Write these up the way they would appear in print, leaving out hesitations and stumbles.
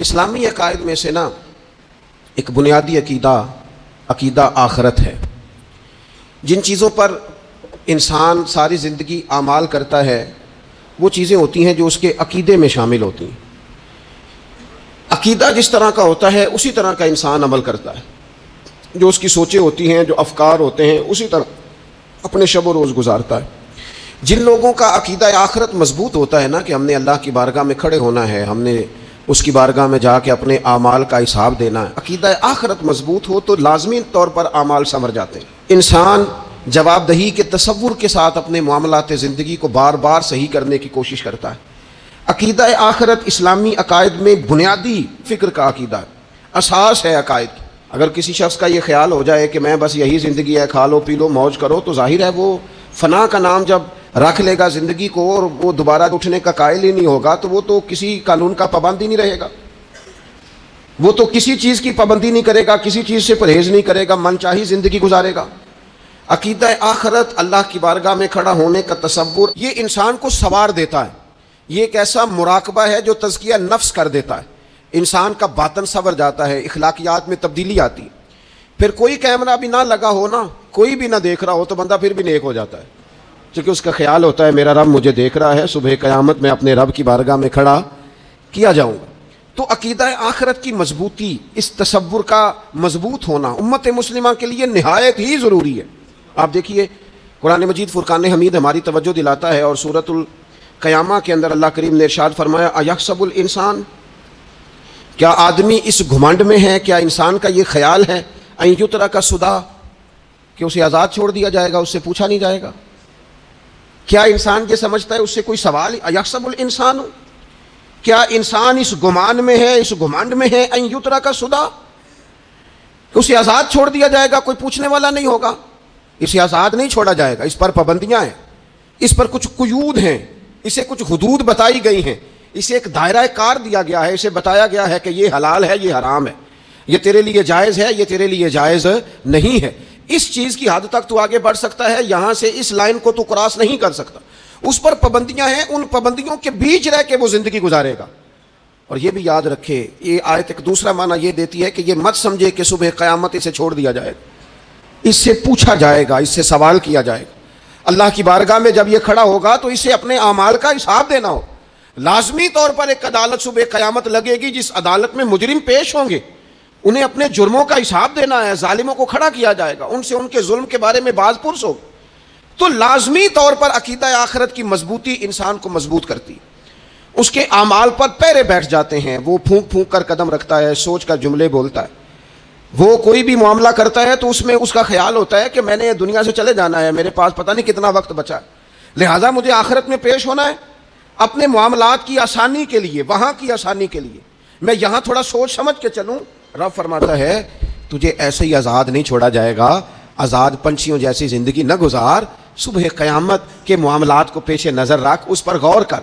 اسلامی عقائد میں سے نا ایک بنیادی عقیدہ آخرت ہے. جن چیزوں پر انسان ساری زندگی اعمال کرتا ہے وہ چیزیں ہوتی ہیں جو اس کے عقیدے میں شامل ہوتی ہیں. عقیدہ جس طرح کا ہوتا ہے اسی طرح کا انسان عمل کرتا ہے. جو اس کی سوچیں ہوتی ہیں، جو افکار ہوتے ہیں، اسی طرح اپنے شب و روز گزارتا ہے. جن لوگوں کا عقیدہ آخرت مضبوط ہوتا ہے نا کہ ہم نے اللہ کی بارگاہ میں کھڑے ہونا ہے، ہم نے اس کی بارگاہ میں جا کے اپنے اعمال کا حساب دینا ہے، عقیدہ آخرت مضبوط ہو تو لازمی طور پر اعمال سنور جاتے ہیں. انسان جواب دہی کے تصور کے ساتھ اپنے معاملات زندگی کو بار بار صحیح کرنے کی کوشش کرتا ہے. عقیدہ آخرت اسلامی عقائد میں بنیادی فکر کا عقیدہ ہے، اساس ہے عقائد کی. اگر کسی شخص کا یہ خیال ہو جائے کہ میں بس یہی زندگی ہے، کھا لو پی لو موج کرو، تو ظاہر ہے وہ فنا کا نام جب رکھ لے گا زندگی کو اور وہ دوبارہ اٹھنے کا قائل ہی نہیں ہوگا تو وہ تو کسی قانون کا پابند ہی نہیں رہے گا، وہ تو کسی چیز کی پابندی نہیں کرے گا، کسی چیز سے پرہیز نہیں کرے گا، من چاہی زندگی گزارے گا. عقیدہ آخرت، اللہ کی بارگاہ میں کھڑا ہونے کا تصور، یہ انسان کو سوار دیتا ہے. یہ ایک ایسا مراقبہ ہے جو تزکیہ نفس کر دیتا ہے. انسان کا باطن سنور جاتا ہے، اخلاقیات میں تبدیلی آتی ہے. پھر کوئی کیمرہ بھی نہ لگا ہو نا، کوئی بھی نہ دیکھ رہا ہو تو بندہ پھر بھی نیک ہو جاتا ہے، کیونکہ اس کا خیال ہوتا ہے میرا رب مجھے دیکھ رہا ہے، صبح قیامت میں اپنے رب کی بارگاہ میں کھڑا کیا جاؤں گا. تو عقیدہ آخرت کی مضبوطی، اس تصور کا مضبوط ہونا امت مسلمہ کے لیے نہایت ہی ضروری ہے. آپ دیکھیے قرآن مجید فرقان حمید ہماری توجہ دلاتا ہے، اور سورۃ القیامہ کے اندر اللہ کریم نے ارشاد فرمایا ایحسب الانسان، کیا آدمی اس گھمنڈ میں ہے، کیا انسان کا یہ خیال ہے ان یترک سدی، کہ اسے آزاد چھوڑ دیا جائے گا، اس سے پوچھا نہیں جائے گا. کیا انسان یہ سمجھتا ہے اس سے کوئی سوال؟ ایحسب الانسان، کیا انسان اس گمان میں ہے، اس گھمنڈ میں ہے ان یترک سدی، اسے آزاد چھوڑ دیا جائے گا، کوئی پوچھنے والا نہیں ہوگا. اسے آزاد نہیں چھوڑا جائے گا، اس پر پابندیاں ہیں، اس پر کچھ قیود ہیں، اسے کچھ حدود بتائی گئی ہیں، اسے ایک دائرہ کار دیا گیا ہے، اسے بتایا گیا ہے کہ یہ حلال ہے، یہ حرام ہے، یہ تیرے لیے جائز ہے، یہ تیرے لیے جائز نہیں ہے. اس چیز کی حد تک تو آگے بڑھ سکتا ہے، یہاں سے اس لائن کو تو کراس نہیں کر سکتا. اس پر پابندیاں ہیں، ان پابندیوں کے بیچ رہ کے وہ زندگی گزارے گا. اور یہ بھی یاد رکھے، یہ آیت ایک دوسرا معنی یہ دیتی ہے کہ یہ مت سمجھے کہ صبح قیامت اسے چھوڑ دیا جائے گا، اس سے پوچھا جائے گا، اس سے سوال کیا جائے گا. اللہ کی بارگاہ میں جب یہ کھڑا ہوگا تو اسے اپنے اعمال کا حساب دینا ہو. لازمی طور پر ایک عدالت صبح قیامت لگے گی، جس عدالت میں مجرم پیش ہوں گے، انہیں اپنے جرموں کا حساب دینا ہے. ظالموں کو کھڑا کیا جائے گا، ان سے ان کے ظلم کے بارے میں باز پرس ہوگا. تو لازمی طور پر عقیدہ آخرت کی مضبوطی انسان کو مضبوط کرتی، اس کے اعمال پر پیرے بیٹھ جاتے ہیں. وہ پھونک پھونک کر قدم رکھتا ہے، سوچ کر جملے بولتا ہے. وہ کوئی بھی معاملہ کرتا ہے تو اس میں اس کا خیال ہوتا ہے کہ میں نے دنیا سے چلے جانا ہے، میرے پاس پتہ نہیں کتنا وقت بچا ہے، لہٰذا مجھے آخرت میں پیش ہونا ہے. اپنے معاملات کی آسانی کے لیے، وہاں کی آسانی کے لیے میں یہاں تھوڑا سوچ سمجھ کے چلوں. رب فرماتا ہے تجھے ایسے ہی آزاد نہیں چھوڑا جائے گا، آزاد پنچھیوں جیسی زندگی نہ گزار. صبح قیامت کے معاملات کو پیش نظر رکھ، اس پر غور کر.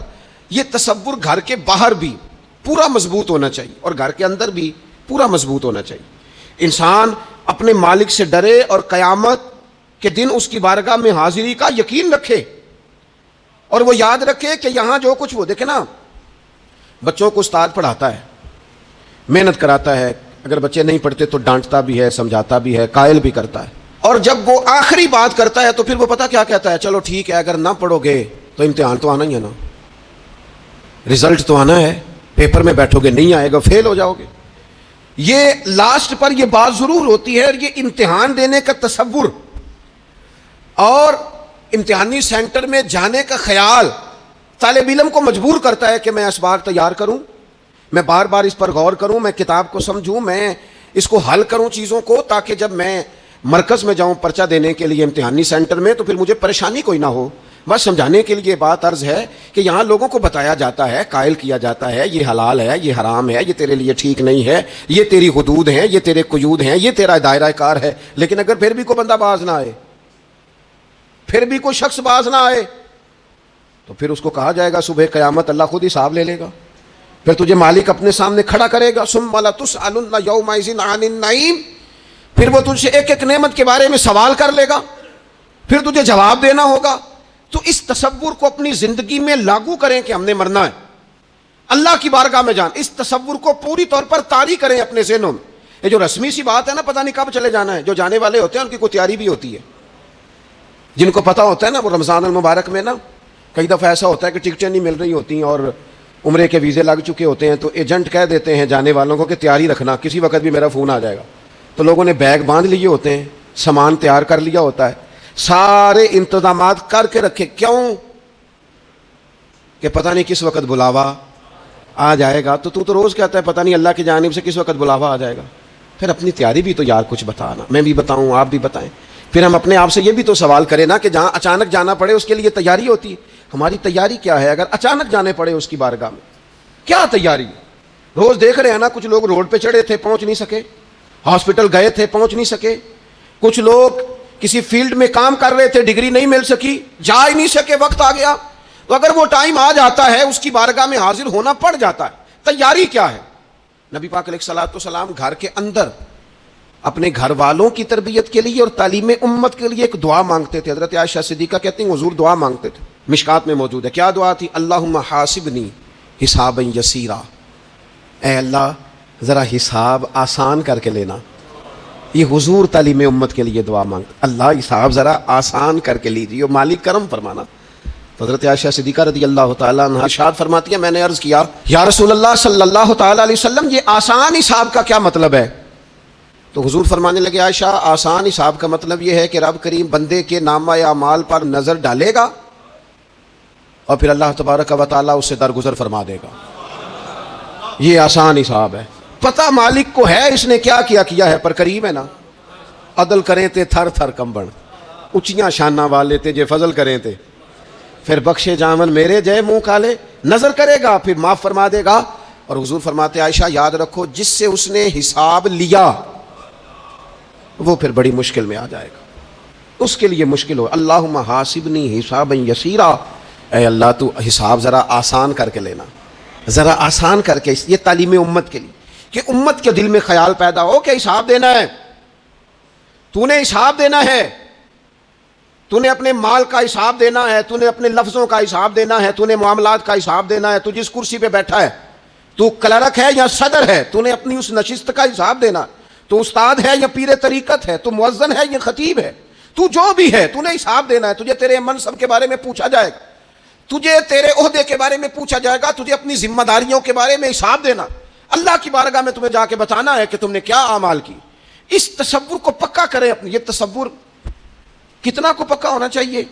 یہ تصور گھر کے باہر بھی پورا مضبوط ہونا چاہیے اور گھر کے اندر بھی پورا مضبوط ہونا چاہیے. انسان اپنے مالک سے ڈرے اور قیامت کے دن اس کی بارگاہ میں حاضری کا یقین رکھے، اور وہ یاد رکھے کہ یہاں جو کچھ، وہ دیکھے نا بچوں کو استاد پڑھاتا ہے، محنت کراتا ہے، اگر بچے نہیں پڑھتے تو ڈانٹتا بھی ہے، سمجھاتا بھی ہے، قائل بھی کرتا ہے. اور جب وہ آخری بات کرتا ہے تو پھر وہ پتہ کیا کہتا ہے؟ چلو ٹھیک ہے، اگر نہ پڑھو گے تو امتحان تو آنا ہی ہے نا، رزلٹ تو آنا ہے، پیپر میں بیٹھو گے نہیں آئے گا، فیل ہو جاؤ گے. یہ لاسٹ پر یہ بات ضرور ہوتی ہے. اور یہ امتحان دینے کا تصور اور امتحانی سینٹر میں جانے کا خیال طالب علم کو مجبور کرتا ہے کہ میں اسباق تیار کروں، میں بار بار اس پر غور کروں، میں کتاب کو سمجھوں، میں اس کو حل کروں چیزوں کو، تاکہ جب میں مرکز میں جاؤں پرچہ دینے کے لیے امتحانی سینٹر میں تو پھر مجھے پریشانی کوئی نہ ہو. بس سمجھانے کے لیے بات عرض ہے کہ یہاں لوگوں کو بتایا جاتا ہے، قائل کیا جاتا ہے، یہ حلال ہے، یہ حرام ہے، یہ تیرے لیے ٹھیک نہیں ہے، یہ تیری حدود ہیں، یہ تیرے قیود ہیں، یہ تیرا دائرہ کار ہے. لیکن اگر پھر بھی کوئی بندہ باز نہ آئے، پھر بھی کوئی شخص باز نہ آئے، تو پھر اس کو کہا جائے گا صبح قیامت اللہ خود حساب لے لے گا. پھر تجھے مالک اپنے سامنے کھڑا کرے گا، ثم لتسألن یومئذ عن النعیم، پھر وہ تجھ سے ایک ایک نعمت کے بارے میں سوال کر لے گا، پھر تجھے جواب دینا ہوگا. تو اس تصور کو اپنی زندگی میں لاگو کریں کہ ہم نے مرنا ہے. اللہ کی بارگاہ میں اس تصور کو پوری طور پر طاری کریں اپنے ذہنوں میں. یہ جو رسمی سی بات ہے نا، پتہ نہیں کب چلے جانا ہے، جو جانے والے ہوتے ہیں ان کی کوئی تیاری بھی ہوتی ہے. جن کو پتہ ہوتا ہے نا وہ رمضان المبارک میں نا کئی دفعہ ایسا ہوتا ہے کہ ٹکٹیں نہیں مل رہی ہوتی ہیں اور عمرے کے ویزے لگ چکے ہوتے ہیں، تو ایجنٹ کہہ دیتے ہیں جانے والوں کو کہ تیاری رکھنا، کسی وقت بھی میرا فون آ جائے گا. تو لوگوں نے بیگ باندھ لیے ہوتے ہیں، سامان تیار کر لیا ہوتا ہے، سارے انتظامات کر کے رکھے. کیوں؟ کہ پتہ نہیں کس وقت بلاوا آ جائے گا. تو روز کہتا ہے پتہ نہیں اللہ کی جانب سے کس وقت بلاوا آ جائے گا. پھر اپنی تیاری بھی تو یار کچھ بتانا، میں بھی بتاؤں آپ بھی بتائیں. پھر ہم اپنے آپ سے یہ بھی تو سوال کریں نا کہ جہاں اچانک جانا پڑے اس کے لیے تیاری ہوتی ہے. ہماری تیاری کیا ہے اگر اچانک جانے پڑے اس کی بارگاہ میں؟ کیا تیاری؟ روز دیکھ رہے ہیں نا، کچھ لوگ روڈ پہ چڑھے تھے پہنچ نہیں سکے، ہاسپٹل گئے تھے پہنچ نہیں سکے، کچھ لوگ کسی فیلڈ میں کام کر رہے تھے ڈگری نہیں مل سکی، جا ہی نہیں سکے، وقت آ گیا. تو اگر وہ ٹائم آ جاتا ہے اس کی بارگاہ میں حاضر ہونا پڑ جاتا ہے. تیاری کیا ہے؟ نبی پاک علیہ الصلوۃ والسلام گھر کے اندر اپنے گھر والوں کی تربیت کے لیے اور تعلیم امت کے لیے ایک دعا مانگتے تھے. حضرت عائشہ صدیقہ کہتی ہیں حضور دعا مانگتے تھے، مشکات میں موجود ہے. کیا دعا تھی؟ اللہم حاسبنی حسابا یسیرا، اے اللہ ذرا حساب آسان کر کے لینا. یہ حضور تعلیم امت کے لیے دعا مانگتے، اللہ حساب ذرا آسان کر کے لیجیے، مالک کرم فرمانا. تو حضرت عائشہ صدیقہ رضی اللہ تعالیٰ عنہ ارشاد فرماتی ہے میں نے عرض کیا یا رسول اللہ صلی اللہ تعالیٰ علیہ وسلم یہ آسان حساب کا کیا مطلب ہے؟ تو حضور فرمانے لگے عائشہ آسان حساب کا مطلب یہ ہے کہ رب کریم بندے کے نامہ اعمال پر نظر ڈالے گا اور پھر اللہ تبارک و تعالیٰ اس سے درگزر فرما دے گا. یہ آسان حساب ہے. پتہ مالک کو ہے اس نے کیا کیا ہے، پر قریب ہے نا. عدل کریں تے تھر تھر کمبن، اونچیاں شانہ والے تے جے فضل کریں تے پھر بخشے جامن میرے جے منہ کالے. نظر کرے گا پھر معاف فرما دے گا. اور حضور فرماتے عائشہ یاد رکھو جس سے اس نے حساب لیا وہ پھر بڑی مشکل میں آ جائے گا، اس کے لیے مشکل ہو. اللہم حاسبنی حسابا یسیرا، اے اللہ تو حساب ذرا آسان کر کے لینا، ذرا آسان کر کے. یہ تعلیم امت کے لیے کہ امت کے دل میں خیال پیدا ہو کہ حساب دینا ہے، تو نے حساب دینا ہے، تو نے اپنے مال کا حساب دینا ہے، تو نے اپنے لفظوں کا حساب دینا ہے، تو نے معاملات کا حساب دینا ہے. تو جس کرسی پہ بیٹھا ہے، تو کلرک ہے یا صدر ہے، تو نے اپنی اس نشست کا حساب دینا. تو استاد ہے یا پیر طریقت ہے، تو مؤذن ہے یا خطیب ہے، تو جو بھی ہے تو نے حساب دینا ہے. تجھے تیرے منصب کے بارے میں پوچھا جائے گا، تجھے تیرے عہدے کے بارے میں پوچھا جائے گا، تجھے اپنی ذمہ داریوں کے بارے میں حساب دینا. اللہ کی بارگاہ میں تمہیں جا کے بتانا ہے کہ تم نے کیا اعمال کی. اس تصور کو پکا کریں اپنے. یہ تصور کتنا کو پکا ہونا چاہیے؟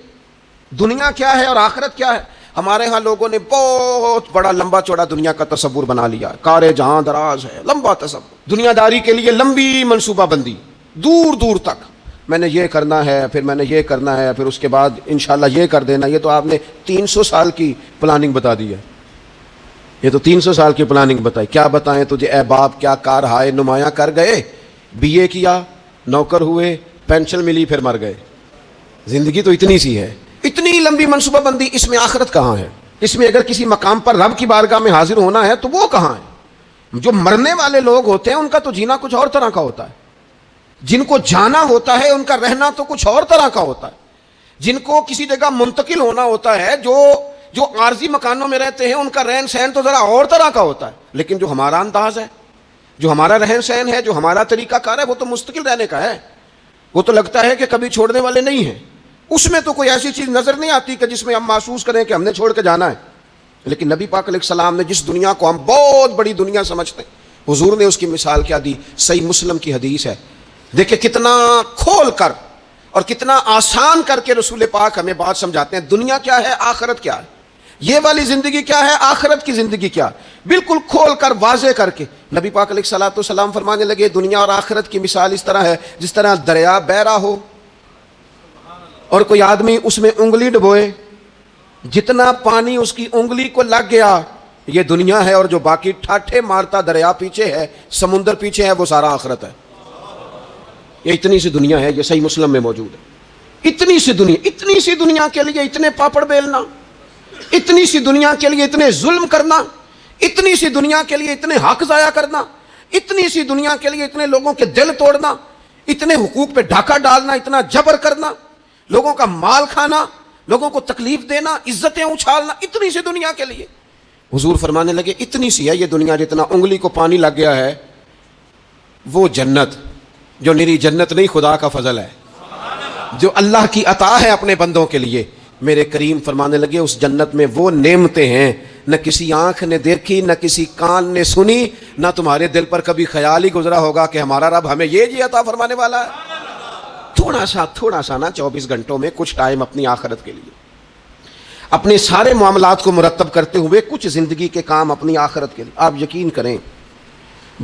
دنیا کیا ہے اور آخرت کیا ہے. ہمارے ہاں لوگوں نے بہت بڑا لمبا چوڑا دنیا کا تصور بنا لیا. کار جہاں دراز ہے، لمبا تصور، دنیا داری کے لیے لمبی منصوبہ بندی، دور دور تک میں نے یہ کرنا ہے، پھر میں نے یہ کرنا ہے، پھر اس کے بعد انشاءاللہ یہ کر دینا. یہ تو آپ نے 300 سال کی پلاننگ بتا دی ہے. یہ تو 300 سال کی پلاننگ بتائی. کیا بتائیں تجھے اے باپ، کیا کار ہائے نمایاں کر گئے، بی اے کیا، نوکر ہوئے، پینشن ملی، پھر مر گئے. زندگی تو اتنی سی ہے، اتنی لمبی منصوبہ بندی. اس میں آخرت کہاں ہے؟ اس میں اگر کسی مقام پر رب کی بارگاہ میں حاضر ہونا ہے تو وہ کہاں ہے؟ جو مرنے والے لوگ ہوتے ہیں ان کا تو جینا کچھ اور طرح کا ہوتا ہے، جن کو جانا ہوتا ہے ان کا رہنا تو کچھ اور طرح کا ہوتا ہے. جن کو کسی جگہ منتقل ہونا ہوتا ہے، جو عارضی مکانوں میں رہتے ہیں ان کا رہن سہن تو ذرا اور طرح کا ہوتا ہے. لیکن جو ہمارا انداز ہے، جو ہمارا رہن سہن ہے، جو ہمارا طریقہ کار ہے، وہ تو مستقل رہنے کا ہے. وہ تو لگتا ہے کہ کبھی چھوڑنے والے نہیں ہیں. اس میں تو کوئی ایسی چیز نظر نہیں آتی کہ جس میں ہم محسوس کریں کہ ہم نے چھوڑ کے جانا ہے. لیکن نبی پاک علیہ السلام نے جس دنیا کو ہم بہت بڑی دنیا سمجھتے ہیں، حضور نے اس کی مثال کیا دی. صحیح مسلم کی حدیث ہے. دیکھیں کتنا کھول کر اور کتنا آسان کر کے رسول پاک ہمیں بات سمجھاتے ہیں. دنیا کیا ہے، آخرت کیا ہے، یہ والی زندگی کیا ہے، آخرت کی زندگی کیا، بالکل کھول کر واضح کر کے نبی پاک علیہ الصلوۃ والسلام فرمانے لگے دنیا اور آخرت کی مثال اس طرح ہے جس طرح دریا بہ رہا ہو اور کوئی آدمی اس میں انگلی ڈبوئے، جتنا پانی اس کی انگلی کو لگ گیا یہ دنیا ہے، اور جو باقی ٹھاٹھے مارتا دریا پیچھے ہے، سمندر پیچھے ہے، وہ سارا آخرت ہے. یہ اتنی سی دنیا ہے. یہ صحیح مسلم میں موجود ہے. اتنی سی دنیا کے لیے اتنے پاپڑ بیلنا، اتنی سی دنیا کے لیے اتنے ظلم کرنا، اتنی سی دنیا کے لیے اتنے حق ضائع کرنا، اتنی سی دنیا کے لیے اتنے لوگوں کے دل توڑنا، اتنے حقوق پہ ڈھاکہ ڈالنا، اتنا جبر کرنا، لوگوں کا مال کھانا، لوگوں کو تکلیف دینا، عزتیں اچھالنا، اتنی سی دنیا کے لیے. حضور فرمانے لگے اتنی سی ہے یہ دنیا، جتنا انگلی کو پانی لگ گیا ہے وہ جنت، جو نری جنت نہیں خدا کا فضل ہے، جو اللہ کی عطا ہے اپنے بندوں کے لیے۔ میرے کریم فرمانے لگے اس جنت میں وہ نعمتیں ہیں نہ کسی آنکھ نے دیکھی، نہ کسی کان نے سنی، نہ تمہارے دل پر کبھی خیال ہی گزرا ہوگا کہ ہمارا رب ہمیں یہ جی عطا فرمانے والا ہے۔ تھوڑا سا نا 24 گھنٹوں میں کچھ ٹائم اپنی آخرت کے لیے، اپنے سارے معاملات کو مرتب کرتے ہوئے کچھ زندگی کے کام اپنی آخرت کے لیے۔ آپ یقین کریں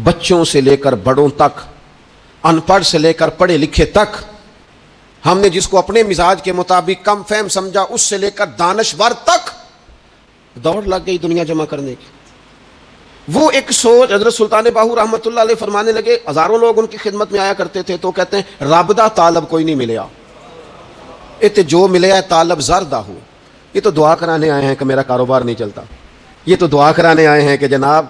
بچوں سے لے کر بڑوں تک، ان پڑھ سے لے کر پڑھے لکھے تک، ہم نے جس کو اپنے مزاج کے مطابق کم فہم سمجھا اس سے لے کر دانشور تک دوڑ لگ گئی دنیا جمع کرنے کی۔ وہ ایک سوچ حضرت سلطان باہو رحمۃ اللہ علیہ فرمانے لگے، ہزاروں لوگ ان کی خدمت میں آیا کرتے تھے تو کہتے ہیں رب دا طالب کوئی نہیں ملیا، ات جو ملیا ہے طالب زردہ ہو۔ یہ تو دعا کرانے آئے ہیں کہ میرا کاروبار نہیں چلتا، یہ تو دعا کرانے آئے ہیں کہ جناب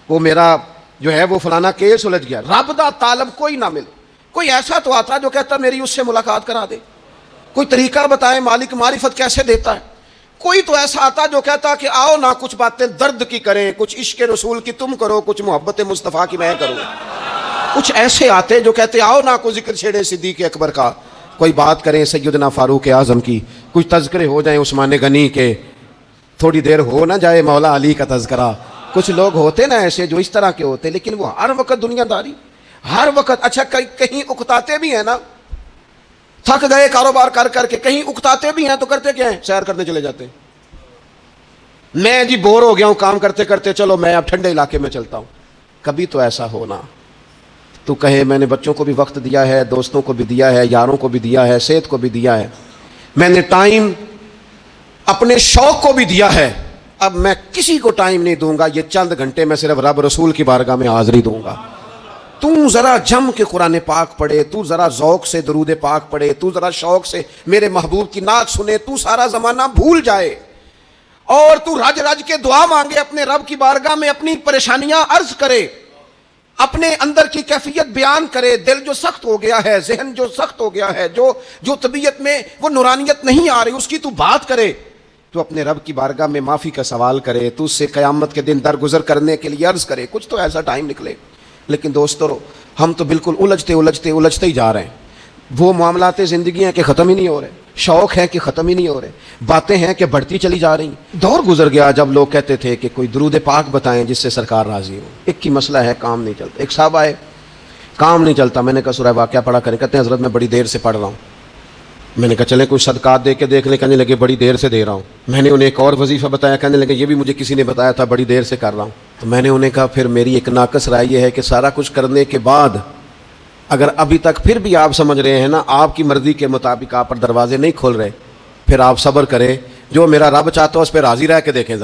وہ میرا جو ہے وہ فلانا کیس سلجھ گیا۔ رب دا طالب کوئی نہ ملے۔ کوئی ایسا تو آتا جو کہتا میری اس سے ملاقات کرا دے، کوئی طریقہ بتائے مالک معرفت کیسے دیتا ہے۔ کوئی تو ایسا آتا جو کہتا کہ آؤ نہ کچھ باتیں درد کی کریں، کچھ عشق رسول کی تم کرو، کچھ محبت مصطفیٰ کی میں کروں۔ کچھ ایسے آتے جو کہتے آؤ نہ کوئی ذکر چھیڑے صدیق اکبر کا، کوئی بات کریں سیدنا فاروق اعظم کی، کچھ تذکرے ہو جائیں عثمان غنی کے، تھوڑی دیر ہو نہ جائے مولا علی کا تذکرہ۔ کچھ لوگ ہوتے نا ایسے جو اس طرح کے ہوتے، لیکن وہ ہر وقت دنیا داری، ہر وقت اچھا کہیں اکتاتے بھی ہیں نا، تھک گئے کاروبار کر کر کے، کہیں اکتاتے بھی ہیں تو کرتے کیا ہیں، سیر کرنے چلے جاتے ہیں۔ میں جی بور ہو گیا ہوں کام کرتے کرتے، چلو میں اب ٹھنڈے علاقے میں چلتا ہوں۔ کبھی تو ایسا ہونا تو کہے میں نے بچوں کو بھی وقت دیا ہے، دوستوں کو بھی دیا ہے، یاروں کو بھی دیا ہے، صحت کو بھی دیا ہے، میں نے ٹائم اپنے شوق کو بھی دیا ہے، اب میں کسی کو ٹائم نہیں دوں گا، یہ چند گھنٹے میں صرف رب رسول کی بارگاہ میں حاضری دوں گا۔ تو ذرا جم کے قرآن پاک پڑھے، تو ذرا ذوق سے درود پاک پڑھے، تو ذرا شوق سے میرے محبوب کی نعت سنے، تو سارا زمانہ بھول جائے اور تو رج رج کے دعا مانگے اپنے رب کی بارگاہ میں، اپنی پریشانیاں عرض کرے، اپنے اندر کی کیفیت بیان کرے۔ دل جو سخت ہو گیا ہے، ذہن جو سخت ہو گیا ہے، جو طبیعت میں وہ نورانیت نہیں آ رہی، اس کی تو بات کرے، تو اپنے رب کی بارگاہ میں معافی کا سوال کرے، تو اس سے قیامت کے دن درگزر کرنے کے لیے عرض کرے، کچھ تو ایسا ٹائم نکلے۔ لیکن دوستو ہم تو بالکل الجھتے ہی جا رہے ہیں۔ وہ معاملات زندگی ہیں کہ ختم ہی نہیں ہو رہے، شوق ہیں کہ ختم ہی نہیں ہو رہے، باتیں ہیں کہ بڑھتی چلی جا رہی۔ دور گزر گیا جب لوگ کہتے تھے کہ کوئی درود پاک بتائیں جس سے سرکار راضی ہو۔ ایک کی مسئلہ ہے کام نہیں چلتا، ایک صاحب آئے کام نہیں چلتا، میں نے کہا سورہ واقعہ پڑھا کریں، کہتے ہیں حضرت میں بڑی دیر سے پڑھ رہا ہوں۔ میں نے کہا چلیں کوئی صدقات دے کے دیکھ لیں، کہنے لگے بڑی دیر سے دے رہا ہوں۔ میں نے انہیں ایک اور وظیفہ بتایا، کہنے لگے یہ بھی مجھے کسی نے بتایا تھا، بڑی دیر سے کر رہا ہوں۔ تو میں نے انہیں کہا پھر میری ایک ناقص رائے یہ ہے کہ سارا کچھ کرنے کے بعد اگر ابھی تک پھر بھی آپ سمجھ رہے ہیں نا آپ کی مرضی کے مطابق آپ پر دروازے نہیں کھول رہے، پھر آپ صبر کریں، جو میرا رب چاہتا ہے اس پہ راضی رہ کے دیکھیں،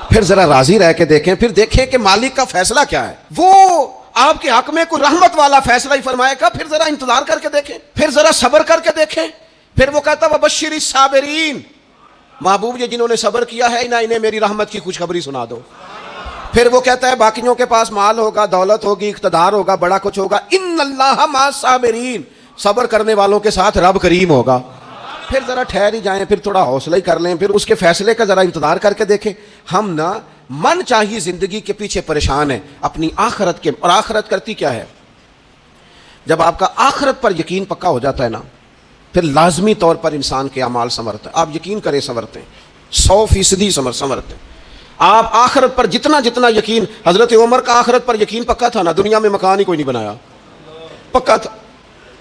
پھر ذرا راضی رہ کے دیکھیں، پھر دیکھیں کہ مالک کا فیصلہ کیا ہے۔ وہ آپ کے حق میں کوئی رحمت والا فیصلہ ہی فرمائے گا، پھر ذرا انتظار کر کے دیکھیں، پھر ذرا صبر کر کے دیکھیں۔ پھر وہ کہتا وبشر الصابرین، محبوب یہ جنہوں نے صبر کیا ہے انہیں میری رحمت کی خوشخبری سنا دو۔ پھر وہ کہتا ہے باقیوں کے پاس مال ہوگا، دولت ہوگی، اقتدار ہوگا، بڑا کچھ ہوگا، ان اللہ مع الصابرین، صبر کرنے والوں کے ساتھ رب کریم ہوگا۔ پھر ذرا ٹھہر ہی جائیں، پھر تھوڑا حوصلہ ہی کر لیں، پھر اس کے فیصلے کا ذرا انتظار کر کے دیکھیں۔ ہم نا من چاہیے زندگی کے پیچھے پریشان ہیں اپنی آخرت کے، اور آخرت کرتی کیا ہے؟ جب آپ کا آخرت پر یقین پکا ہو جاتا ہے نا، پھر لازمی طور پر انسان کے اعمال سنورتے ہیں۔ آپ یقین کریں سنورتے ہیں، 100% سنورتے ہیں۔ آپ آخرت پر جتنا یقین، حضرت عمر کا آخرت پر یقین پکا تھا نا، دنیا میں مکان ہی کوئی نہیں بنایا، پکا تھا۔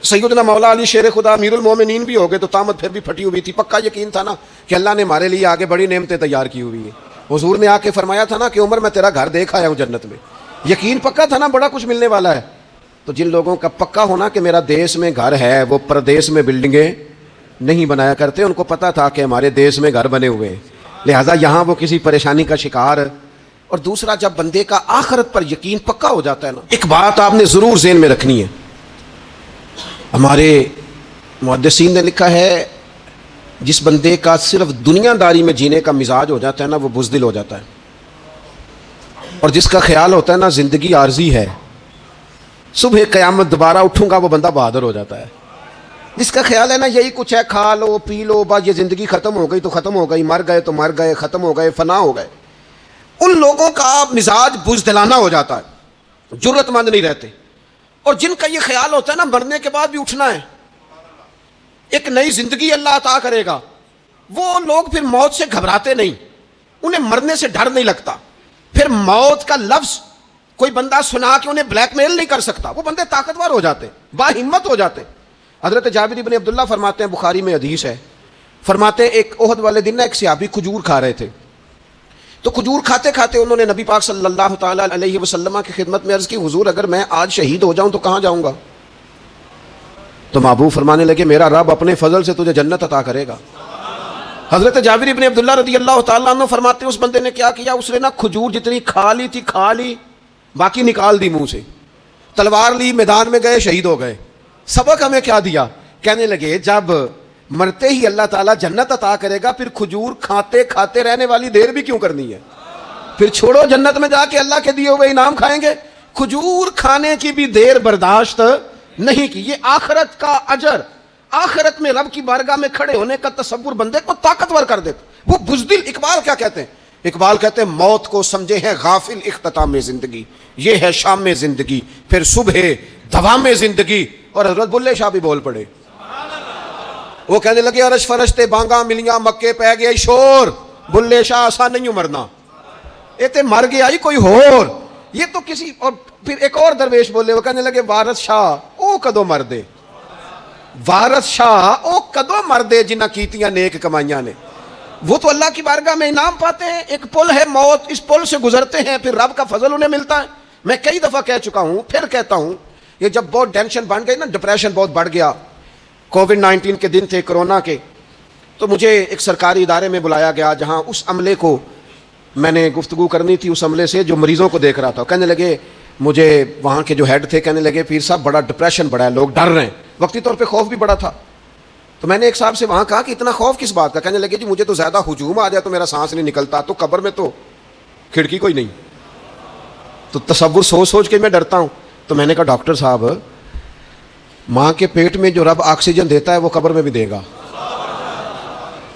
سیدنا مولا علی شیر خدا امیر المومنین بھی ہو گئے تو طامت پھر بھی پھٹی ہوئی تھی، پکا یقین تھا نا کہ اللہ نے ہمارے لیے آگے بڑی نعمتیں تیار کی ہوئی ہیں۔ حضور نے آ کے فرمایا تھا نا کہ عمر میں تیرا گھر دیکھ آیا ہوں جنت میں، یقین پکا تھا نا بڑا کچھ ملنے والا ہے۔ تو جن لوگوں کا پکا ہونا کہ میرا دیس میں گھر ہے، وہ پردیس میں بلڈنگیں نہیں بنایا کرتے، ان کو پتا تھا کہ ہمارے دیس میں گھر بنے ہوئے ہیں، لہٰذا یہاں وہ کسی پریشانی کا شکار۔ اور دوسرا جب بندے کا آخرت پر یقین پکا ہو جاتا ہے نا، ایک بات آپ نے ضرور ذہن میں رکھنی ہے، ہمارے محدثین نے لکھا ہے جس بندے کا صرف دنیا داری میں جینے کا مزاج ہو جاتا ہے نا، وہ بزدل ہو جاتا ہے، اور جس کا خیال ہوتا ہے نا زندگی عارضی ہے، صبح قیامت دوبارہ اٹھوں گا، وہ بندہ بہادر ہو جاتا ہے۔ جس کا خیال ہے نا یہی کچھ ہے، کھا لو پی لو، بس یہ زندگی ختم ہو گئی تو ختم ہو گئی، مر گئے تو مر گئے، ختم ہو گئے، فنا ہو گئے، ان لوگوں کا مزاج بزدلانہ ہو جاتا ہے، جرت مند نہیں رہتے، اور جن کا یہ خیال ہوتا ہے نا مرنے کے بعد بھی اٹھنا ہے، ایک نئی زندگی اللہ عطا کرے گا، وہ لوگ پھر موت سے گھبراتے نہیں، انہیں مرنے سے ڈر نہیں لگتا، پھر موت کا لفظ کوئی بندہ سنا کے انہیں بلیک میل نہیں کر سکتا، وہ بندے طاقتور ہو جاتے، با ہمت ہو جاتے۔ حضرت جابر بن عبداللہ فرماتے ہیں، بخاری میں حدیث ہے، فرماتے ہیں ایک احد والے دن ایک صحابی کھجور کھا رہے تھے، تو کھجور کھاتے کھاتے انہوں نے نبی پاک صلی اللہ تعالیٰ علیہ وسلم کی خدمت میں عرض کی، حضور اگر میں آج شہید ہو جاؤں تو کہاں جاؤں گا؟ تو محبوب فرمانے لگے، میرا رب اپنے فضل سے تجھے جنت عطا کرے گا۔ حضرت جابر بن عبداللہ رضی اللہ تعالیٰ عنہ فرماتے ہیں اس بندے نے کیا کیا، اس نے نا کھجور جتنی کھا لی تھی کھا لی، باقی نکال دی منہ سے، تلوار لی، میدان میں گئے، شہید ہو گئے۔ سبق ہمیں کیا دیا؟ کہنے لگے جب مرتے ہی اللہ تعالیٰ جنت عطا کرے گا، پھر کھجور کھاتے کھاتے رہنے والی دیر بھی کیوں کرنی ہے؟ پھر چھوڑو، جنت میں جا کے اللہ کے دیے ہوئے انعام کھائیں گے۔ کھجور کھانے کی بھی دیر برداشت نہیں کی، یہ آخرت کا اجر، آخرت میں رب کی بارگاہ میں کھڑے ہونے کا تصور بندے کو طاقتور کر دیتا۔ وہ بزدل، اقبال کیا کہتے ہیں؟ اقبال کہتے ہیں موت کو سمجھے ہیں غافل اختتام زندگی، یہ ہے شام زندگی، پھر صبح دوام زندگی۔ اور حضرت بلے شاہ بھی بول پڑے، وہ کہنے لگے عرش فرشتے بانگا ملیاں مکے پہ گیا شور، بلے شاہ آسان نہیں مرنا، یہ تے مر گیا ہی کوئی ہور، یہ تو کسی اور۔ پھر ایک اور درویش بولے، وہ کہنے لگے وارث شاہ او کدو مردے، وارث شاہ او کدو مردے جنہ کیتیاں نیک کمائیاں نے۔ وہ تو اللہ کی بارگاہ میں انعام پاتے ہیں، ایک پل ہے موت، اس پل سے گزرتے ہیں، پھر رب کا فضل انہیں ملتا ہے۔ میں کئی دفعہ کہہ چکا ہوں، پھر کہتا ہوں، یہ جب بہت ٹینشن بن گئی نا، ڈپریشن بہت بڑھ گیا، کووڈ-19 کے دن تھے، کرونا کے، تو مجھے ایک سرکاری ادارے میں بلایا گیا جہاں اس عملے کو میں نے گفتگو کرنی تھی، اس عملے سے جو مریضوں کو دیکھ رہا تھا۔ کہنے لگے مجھے وہاں کے جو ہیڈ تھے، کہنے لگے پیر صاحب بڑا ڈپریشن بڑا ہے، لوگ ڈر رہے ہیں، وقتی طور پہ خوف بھی بڑا تھا۔ تو میں نے ایک صاحب سے وہاں کہا کہ اتنا خوف کس بات کا؟ کہنے لگے جی مجھے تو زیادہ ہجوم آ جائے تو میرا سانس نہیں نکلتا، تو قبر میں تو کھڑکی کوئی نہیں، تو تصور سوچ سوچ کے میں ڈرتا ہوں۔ تو میں نے کہا ڈاکٹر صاحب، ماں کے پیٹ میں جو رب آکسیجن دیتا ہے وہ قبر میں بھی دے گا۔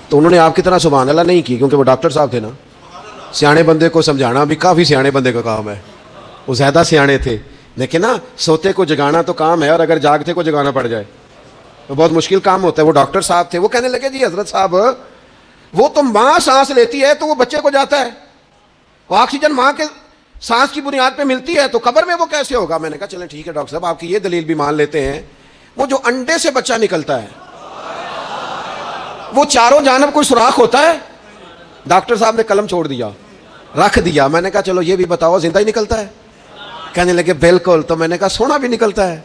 تو انہوں نے آپ کی طرح سبحان اللہ نہیں کی، کیونکہ وہ ڈاکٹر صاحب تھے نا، سیانے بندے کو سمجھانا بھی کافی سیانے بندے کا کام ہے، وہ زیادہ سیانے تھے، لیکن نا سوتے کو جگانا تو کام ہے، اور اگر جاگتے کو جگانا پڑ جائے تو بہت مشکل کام ہوتا ہے۔ وہ ڈاکٹر صاحب تھے، وہ کہنے لگے جی حضرت صاحب، وہ تو ماں سانس لیتی ہے تو وہ بچے کو جاتا ہے، وہ آکسیجن ماں کے سانس کی بنیاد پہ ملتی ہے، تو قبر میں وہ کیسے ہوگا؟ میں نے کہا چلیں ٹھیک ہے ڈاکٹر صاحب، آپ کی یہ دلیل بھی مان لیتے ہیں، وہ جو انڈے سے بچہ نکلتا ہے وہ چاروں جانب کوئی سوراخ ہوتا ہے؟ ڈاکٹر صاحب نے قلم چھوڑ دیا، رکھ دیا۔ میں نے کہا چلو یہ بھی بتاؤ زندہ ہی نکلتا ہے؟ کہنے لگے بالکل۔ تو میں نے کہا سونا بھی نکلتا ہے؟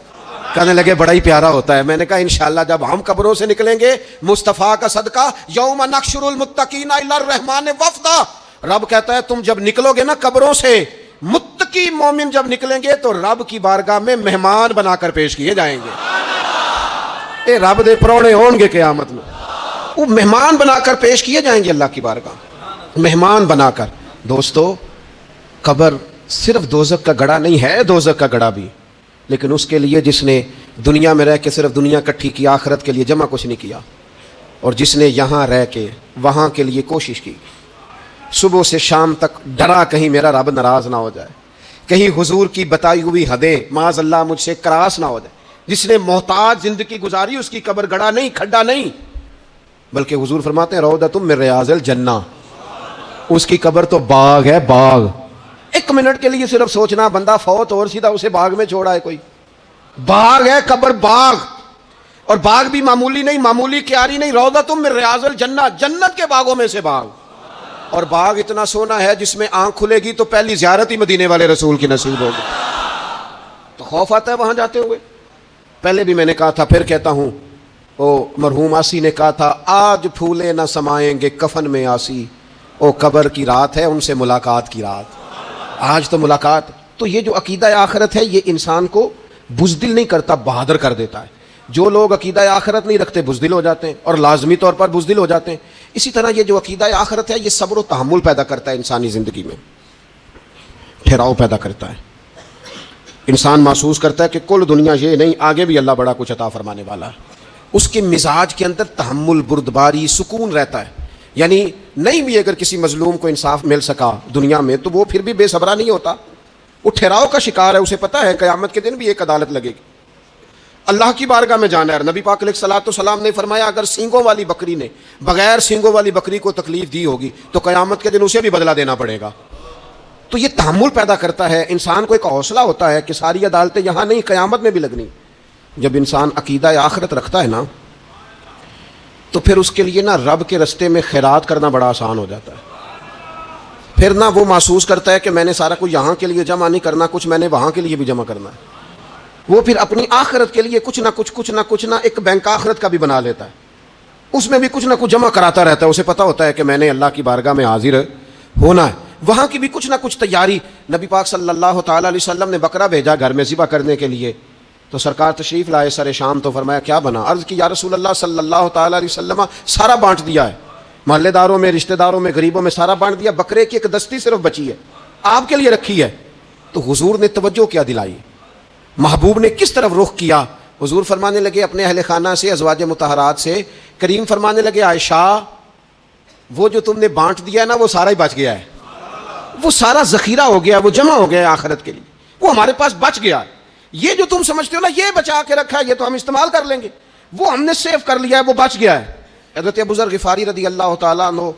کہنے لگے بڑا ہی پیارا ہوتا ہے۔ میں نے کہا انشاءاللہ جب ہم قبروں سے نکلیں گے، مصطفیٰ کا صدقہ، یوم نحشر المتقین الی الرحمن وفدا، رب کہتا ہے تم جب نکلو گے نا قبروں سے، متقی مومن جب نکلیں گے تو رب کی بارگاہ میں مہمان بنا کر پیش کیے جائیں گے۔ اے رب دے پرونے ہون گے قیامت میں، وہ مہمان بنا کر پیش کیے جائیں گے اللہ کی بارگاہ، مہمان بنا کر۔ دوستو، قبر صرف دوزخ کا گڑھا نہیں ہے، دوزخ کا گڑھا بھی، لیکن اس کے لیے جس نے دنیا میں رہ کے صرف دنیا کٹھی کی، آخرت کے لیے جمع کچھ نہیں کیا، اور جس نے یہاں رہ کے وہاں کے لیے کوشش کی، صبح سے شام تک ڈرا کہیں میرا رب ناراض نہ ہو جائے، کہیں حضور کی بتائی ہوئی حدیں معاذ اللہ مجھ سے کراس نہ ہو جائے۔ جس نے محتاج زندگی گزاری، اس کی قبر گڑھا نہیں، کھڈا نہیں، بلکہ حضور فرماتے ہیں روضۃ من ریاض الجنہ، اس کی قبر تو باغ ہے، باغ۔ ایک منٹ کے لیے صرف سوچنا، بندہ فوت اور سیدھا اسے باغ میں چھوڑا ہے کوئی، باغ ہے قبر، باغ، اور باغ بھی معمولی نہیں، معمولی کیاری نہیں، روضۃ من ریاض الجنہ، جنت کے باغوں میں سے باغ، اور باغ اتنا سونا ہے جس میں آنکھ کھلے گی تو پہلی زیارت ہی مدینے والے رسول کی نصیب ہوگی۔ تو خوف آتا ہے وہاں جاتے ہوئے۔ پہلے بھی میں نے کہا تھا، پھر کہتا ہوں، او مرحوم آسی نے کہا تھا آج پھولے نہ سمائیں گے کفن میں آسی، او قبر کی رات ہے ان سے ملاقات کی رات، آج تو ملاقات۔ تو یہ جو عقیدہ آخرت ہے یہ انسان کو بزدل نہیں کرتا، بہادر کر دیتا ہے۔ جو لوگ عقیدہ آخرت نہیں رکھتے بزدل ہو جاتے ہیں، اور لازمی طور پر بزدل ہو جاتے ہیں۔ اسی طرح یہ جو عقیدہ آخرت ہے یہ صبر و تحمل پیدا کرتا ہے انسانی زندگی میں، ٹھہراؤ پیدا کرتا ہے۔ انسان محسوس کرتا ہے کہ کل دنیا یہ نہیں، آگے بھی اللہ بڑا کچھ عطا فرمانے والا ہے۔ اس کے مزاج کے اندر تحمل، بردباری، سکون رہتا ہے۔ یعنی نہیں بھی اگر کسی مظلوم کو انصاف مل سکا دنیا میں تو وہ پھر بھی بے صبرا نہیں ہوتا، وہ ٹھہراؤ کا شکار ہے، اسے پتہ ہے قیامت کے دن بھی ایک عدالت لگے گی، اللہ کی بارگاہ میں جانا ہے۔ نبی پاک علیہ الصلوۃ والسلام نے فرمایا اگر سینگوں والی بکری نے بغیر سینگوں والی بکری کو تکلیف دی ہوگی تو قیامت کے دن اسے بھی بدلہ دینا پڑے گا۔ تو یہ تحمل پیدا کرتا ہے، انسان کو ایک حوصلہ ہوتا ہے کہ ساری عدالتیں یہاں نہیں قیامت میں بھی لگنی۔ جب انسان عقیدہ آخرت رکھتا ہے نا تو پھر اس کے لیے نا رب کے رستے میں خیرات کرنا بڑا آسان ہو جاتا ہے۔ پھر نہ وہ محسوس کرتا ہے کہ میں نے سارا کچھ یہاں کے لیے جمع نہیں کرنا، کچھ میں نے وہاں کے لیے بھی جمع کرنا ہے۔ وہ پھر اپنی آخرت کے لیے کچھ نہ ایک بینک آخرت کا بھی بنا لیتا ہے، اس میں بھی کچھ نہ کچھ جمع کراتا رہتا ہے۔ اسے پتہ ہوتا ہے کہ میں نے اللہ کی بارگاہ میں حاضر ہونا ہے، وہاں کی بھی کچھ نہ کچھ تیاری۔ نبی پاک صلی اللہ تعالیٰ علیہ وسلم نے بکرا بھیجا گھر میں ذبح کرنے کے لیے، تو سرکار تشریف لائے سر شام، تو فرمایا کیا بنا؟ عرض کی یا رسول اللہ صلی اللہ تعالیٰ علیہ وسلم سارا بانٹ دیا ہے، محلے داروں میں، رشتہ داروں میں، غریبوں میں سارا بانٹ دیا، بکرے کی ایک دستی صرف بچی ہے، آپ کے لیے رکھی ہے۔ تو حضور نے توجہ کیا دلائی، محبوب نے کس طرف رخ کیا؟ حضور فرمانے لگے اپنے اہل خانہ سے، ازواج مطہرات سے، کریم فرمانے لگے عائشہ وہ جو تم نے بانٹ دیا ہے نا وہ سارا ہی بچ گیا ہے، وہ سارا ذخیرہ ہو گیا، وہ جمع ہو گیا آخرت کے لیے، وہ ہمارے پاس بچ گیا ہے۔ یہ جو تم سمجھتے ہو نا یہ بچا کے رکھا ہے، یہ تو ہم استعمال کر لیں گے، وہ ہم نے سیو کر لیا ہے، وہ بچ گیا ہے۔ حضرت ابو ذر غفاری رضی اللہ تعالیٰ عنہ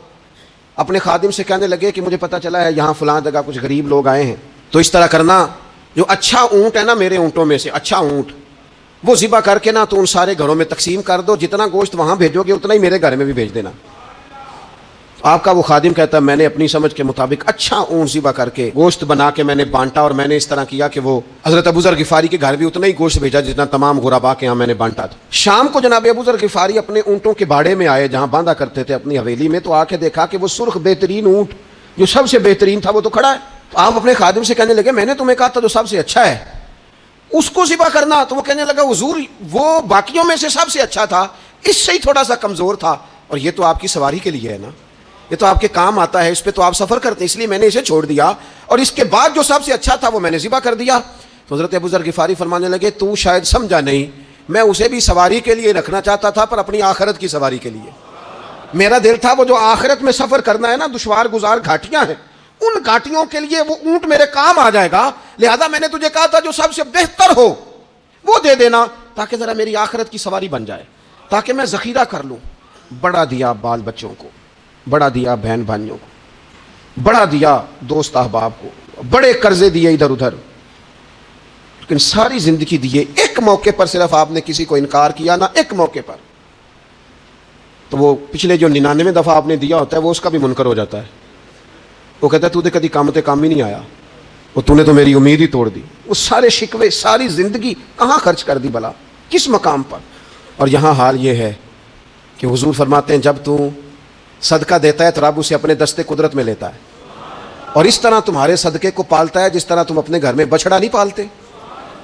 اپنے خادم سے کہنے لگے کہ مجھے پتہ چلا ہے یہاں فلاں جگہ کچھ غریب لوگ آئے ہیں، تو اس طرح کرنا جو اچھا اونٹ ہے نا میرے اونٹوں میں سے اچھا اونٹ وہ ذبح کر کے نا تو ان سارے گھروں میں تقسیم کر دو، جتنا گوشت وہاں بھیجو گے اتنا ہی میرے گھر میں بھی بھیج دینا۔ آپ کا وہ خادم کہتا ہے میں نے اپنی سمجھ کے مطابق اچھا اونٹ ذبح کر کے گوشت بنا کے میں نے بانٹا، اور میں نے اس طرح کیا کہ وہ حضرت ابو ذر غفاری کے گھر بھی اتنا ہی گوشت بھیجا جتنا تمام غربا کے یہاں میں نے بانٹا تھا۔ شام کو جناب ابو ذر غفاری اپنے اونٹوں کے باڑے میں آئے جہاں باندھا کرتے تھے اپنی حویلی میں، تو آ کے دیکھا کہ وہ سرخ بہترین اونٹ جو سب سے بہترین تھا وہ تو کھڑا ہے۔ تو آپ اپنے خادم سے کہنے لگے میں نے تمہیں کہا تھا جو سب سے اچھا ہے اس کو ذبح کرنا، تو وہ کہنے لگا حضور وہ باقیوں میں سے سب سے اچھا تھا، اس سے ہی تھوڑا سا کمزور تھا، اور یہ تو آپ کی سواری کے لیے ہے نا، یہ تو آپ کے کام آتا ہے، اس پہ تو آپ سفر کرتے ہیں، اس لیے میں نے اسے چھوڑ دیا، اور اس کے بعد جو سب سے اچھا تھا وہ میں نے ذبح کر دیا۔ تو حضرت ابو ذر غفاری فرمانے لگے تو شاید سمجھا نہیں، میں اسے بھی سواری کے لیے رکھنا چاہتا تھا پر اپنی آخرت کی سواری کے لیے۔ میرا دل تھا وہ جو آخرت میں سفر کرنا ہے نا، دشوار گزار گھاٹیاں ہیں، ان گھاٹیوں کے لیے وہ اونٹ میرے کام آ جائے گا، لہذا میں نے تجھے کہا تھا جو سب سے بہتر ہو وہ دے دینا تاکہ ذرا میری آخرت کی سواری بن جائے، تاکہ میں ذخیرہ کر لوں۔ بڑا دیا بال بچوں کو، بڑا دیا بہن بھائیوں کو، بڑا دیا دوست احباب کو، بڑے قرضے دیے ادھر ادھر، لیکن ساری زندگی دیے، ایک موقع پر صرف آپ نے کسی کو انکار کیا نا، ایک موقع پر، تو وہ پچھلے جو 99 دفعہ آپ نے دیا ہوتا ہے وہ اس کا بھی منکر ہو جاتا ہے، وہ کہتا ہے تو نے کبھی کام ہی نہیں آیا، وہ تو نے تو میری امید ہی توڑ دی۔ وہ سارے شکوے ساری زندگی کہاں خرچ کر دی بلا، کس مقام پر؟ اور یہاں حال یہ ہے کہ حضور فرماتے ہیں جب تو صدقہ دیتا ہے تو رب اسے اپنے دستے قدرت میں لیتا ہے، اور اس طرح تمہارے صدقے کو پالتا ہے جس طرح تم اپنے گھر میں بچڑا نہیں پالتے،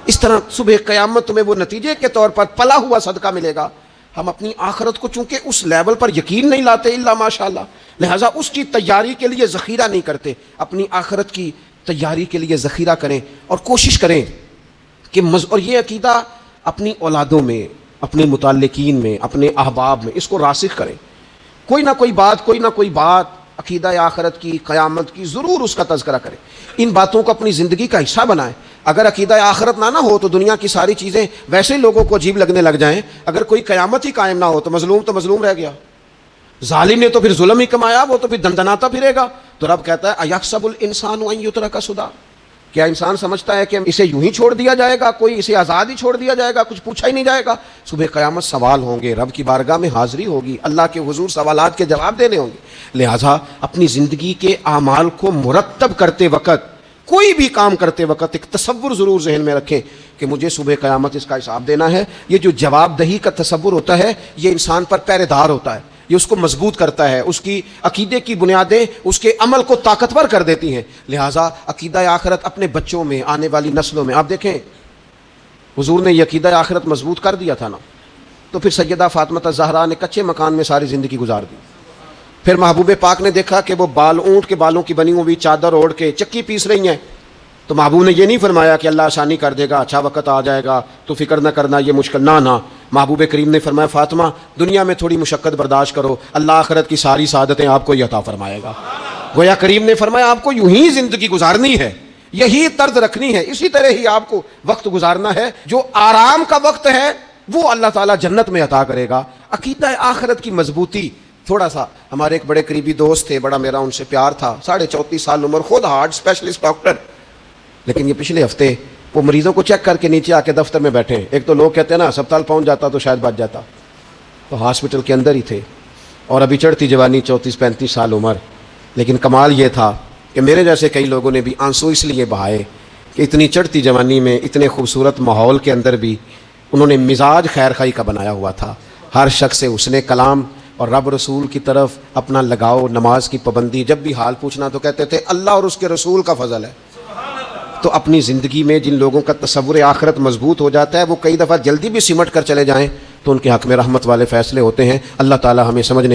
اس طرح صبح قیامت تمہیں وہ نتیجے کے طور پر پلا ہوا صدقہ ملے گا۔ ہم اپنی آخرت کو چونکہ اس لیول پر یقین نہیں لاتے الا ماشاءاللہ، لہٰذا اس کی تیاری کے لیے ذخیرہ نہیں کرتے۔ اپنی آخرت کی تیاری کے لیے ذخیرہ کریں اور کوشش کریں کہ اور یہ عقیدہ اپنی اولادوں میں، اپنے متعلقین میں، اپنے احباب میں اس کو راسخ کریں۔ کوئی نہ کوئی بات عقیدہ آخرت کی، قیامت کی ضرور اس کا تذکرہ کریں، ان باتوں کو اپنی زندگی کا حصہ بنائیں۔ اگر عقیدہ آخرت نہ ہو تو دنیا کی ساری چیزیں ویسے لوگوں کو عجیب لگنے لگ جائیں۔ اگر کوئی قیامت ہی قائم نہ ہو تو مظلوم رہ گیا، ظالم نے تو پھر ظلم ہی کمایا، وہ تو پھر دندناتا پھرے گا۔ تو رب کہتا ہے ایحسب الانسان ان یترک سدی، کیا انسان سمجھتا ہے کہ اسے یوں ہی چھوڑ دیا جائے گا، کوئی اسے آزاد ہی چھوڑ دیا جائے گا، کچھ پوچھا ہی نہیں جائے گا؟ صبح قیامت سوال ہوں گے، رب کی بارگاہ میں حاضری ہوگی، اللہ کے حضور سوالات کے جواب دینے ہوں گے۔ لہٰذا اپنی زندگی کے اعمال کو مرتب کرتے وقت، کوئی بھی کام کرتے وقت ایک تصور ضرور ذہن میں رکھیں کہ مجھے صبح قیامت اس کا حساب دینا ہے۔ یہ جو جواب دہی کا تصور ہوتا ہے یہ انسان پر پہرے دار ہوتا ہے، یہ اس کو مضبوط کرتا ہے، اس کی عقیدے کی بنیادیں اس کے عمل کو طاقتور کر دیتی ہیں۔ لہٰذا عقیدہ آخرت اپنے بچوں میں، آنے والی نسلوں میں، آپ دیکھیں حضور نے یہ عقیدہ آخرت مضبوط کر دیا تھا نا، تو پھر سیدہ فاطمہ الزہرا نے کچے مکان میں ساری زندگی گزار دی۔ پھر محبوب پاک نے دیکھا کہ وہ اونٹ کے بالوں کی بنی ہوئی چادر اوڑھ کے چکی پیس رہی ہیں، تو محبوب نے یہ نہیں فرمایا کہ اللہ آسانی کر دے گا، اچھا وقت آ جائے گا تو فکر نہ کرنا یہ مشکل، نہ محبوب کریم نے فرمایا فاطمہ دنیا میں تھوڑی مشقت برداشت کرو، اللہ آخرت کی ساری سعادتیں آپ کو ہی عطا فرمائے گا۔ گویا کریم نے فرمایا آپ کو یوں ہی زندگی گزارنی ہے، یہی طرز رکھنی ہے، اسی طرح ہی آپ کو وقت گزارنا ہے۔ جو آرام کا وقت ہے وہ اللہ تعالیٰ جنت میں عطا کرے گا۔ عقیدہ آخرت کی مضبوطی، تھوڑا سا ہمارے ایک بڑے قریبی دوست تھے، بڑا میرا ان سے پیار تھا، 34.5 سال عمر، خود ہارٹ اسپیشلسٹ ڈاکٹر، لیکن یہ پچھلے ہفتے وہ مریضوں کو چیک کر کے نیچے آ کے دفتر میں بیٹھے۔ ایک تو لوگ کہتے ہیں نا ہسپتال پہنچ جاتا تو شاید بچ جاتا، تو ہاسپٹل کے اندر ہی تھے، اور ابھی چڑھتی جوانی، 34-35 سال عمر۔ لیکن کمال یہ تھا کہ میرے جیسے کئی لوگوں نے بھی آنسو اس لیے بہائے کہ اتنی چڑھتی جوانی میں اتنے خوبصورت ماحول کے اندر بھی انہوں نے مزاج خیر خائی کا بنایا ہوا تھا، ہر شخص سے حسن کلام اور رب رسول کی طرف اپنا لگاؤ، نماز کی پابندی، جب بھی حال پوچھنا تو کہتے تھے اللہ اور اس کے رسول کا فضل ہے۔ تو اپنی زندگی میں جن لوگوں کا تصور آخرت مضبوط ہو جاتا ہے وہ کئی دفعہ جلدی بھی سمٹ کر چلے جائیں تو ان کے حق میں رحمت والے فیصلے ہوتے ہیں۔ اللہ تعالی ہمیں سمجھنے